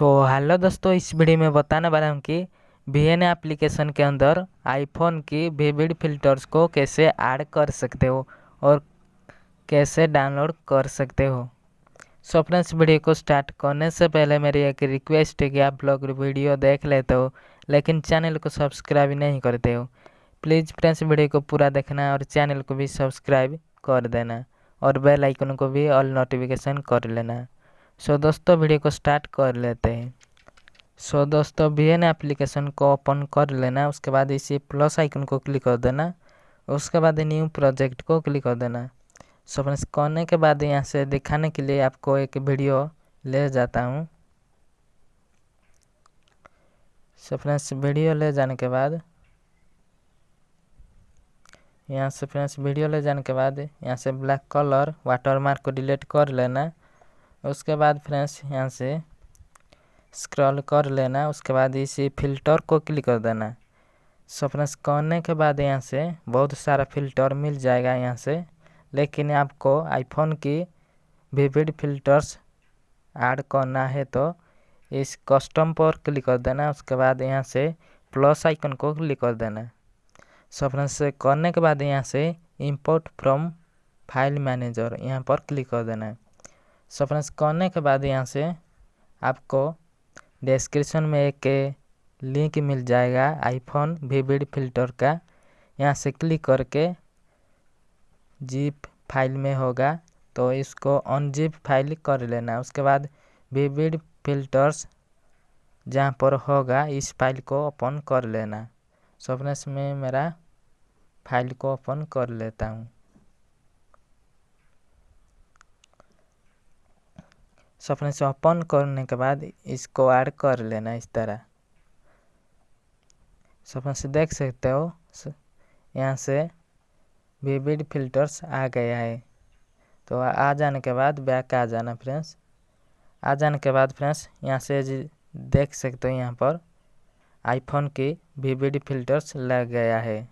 तो हेलो दोस्तों, इस वीडियो में बताने वाला हूँ कि वीएन एप्लीकेशन के अंदर आईफोन की विविड फिल्टर्स को कैसे ऐड कर सकते हो और कैसे डाउनलोड कर सकते हो। सो फ्रेंड्स, वीडियो को स्टार्ट करने से पहले मेरी एक रिक्वेस्ट है कि आप लोग वीडियो देख लेते हो लेकिन चैनल को सब्सक्राइब नहीं करते हो। प्लीज़ फ्रेंड्स, वीडियो को पूरा देखना और चैनल को भी सब्सक्राइब कर देना और बेल आइकन को भी ऑल नोटिफिकेशन कर लेना। सो दोस्तों, वीडियो को स्टार्ट कर लेते हैं। सो दोस्तों, वीएन एप्लीकेशन को ओपन कर लेना, उसके बाद इसी प्लस आइकन को क्लिक कर देना, उसके बाद न्यू प्रोजेक्ट को क्लिक कर देना। सो फ्रेंड्स, करने के बाद यहाँ से दिखाने के लिए आपको एक वीडियो ले जाता हूँ। सो फ्रेंड्स, वीडियो ले जाने के बाद यहाँ से ब्लैक कलर वाटरमार्क को डिलीट कर लेना। उसके बाद फ्रेंड्स यहाँ से स्क्रॉल कर लेना, उसके बाद इसी फिल्टर को क्लिक कर देना। सो फ्रेंड्स, करने के बाद यहाँ से बहुत सारा फिल्टर मिल जाएगा यहाँ से, लेकिन आपको आईफोन की विविड फिल्टर्स ऐड करना है तो इस कस्टम पर क्लिक कर देना। उसके बाद यहाँ से प्लस आइकन को क्लिक कर देना। सो फ्रेंड्स, करने के बाद यहाँ से इंपोर्ट फ्रॉम फाइल मैनेजर यहाँ पर क्लिक कर देना। सो फ्रेंड्स, करने के बाद यहाँ से आपको डिस्क्रिप्शन में एक लिंक मिल जाएगा आईफोन विविड फिल्टर का, यहाँ से क्लिक करके जिप फाइल में होगा तो इसको अनजिप फाइल कर लेना। उसके बाद विविड फिल्टर्स जहाँ पर होगा इस फाइल को ओपन कर लेना। सो फ्रेंड्स, मैं मेरा फाइल को ओपन कर लेता हूँ। सो फ्रेंड्स, ओपन करने के बाद इसको ऐड कर लेना इस तरह। सो फ्रेंड्स, देख सकते हो यहाँ से विविड फिल्टर्स आ गया है। तो आ जाने के बाद बैक आ जाना फ्रेंड्स। आ जाने के बाद फ्रेंड्स यहाँ से देख सकते हो यहाँ पर आईफोन की विविड फिल्टर्स लग गया है।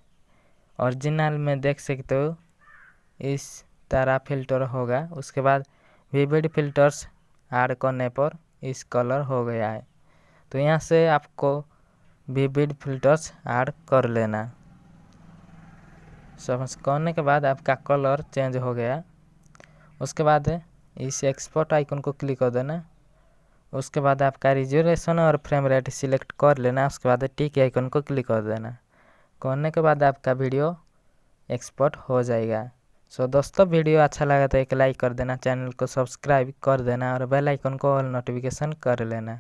ओरिजिनल में देख सकते हो इस तरह फिल्टर होगा। उसके बाद विविड फिल्टर्स ऐड करने पर इस कलर हो गया है। तो यहाँ से आपको विविड फिल्टर्स ऐड कर लेना। सब करने के बाद आपका कलर चेंज हो गया। उसके बाद इस एक्सपोर्ट आइकन को क्लिक कर देना। उसके बाद आपका रिजोल्यूशन और फ्रेम रेट सिलेक्ट कर लेना। उसके बाद टिक आइकन को क्लिक कर देना। करने के बाद आपका वीडियो एक्सपोर्ट हो जाएगा। सो दोस्तों, वीडियो अच्छा लगा तो एक लाइक कर देना, चैनल को सब्सक्राइब कर देना और बेल आइकन को ऑल नोटिफिकेशन कर लेना।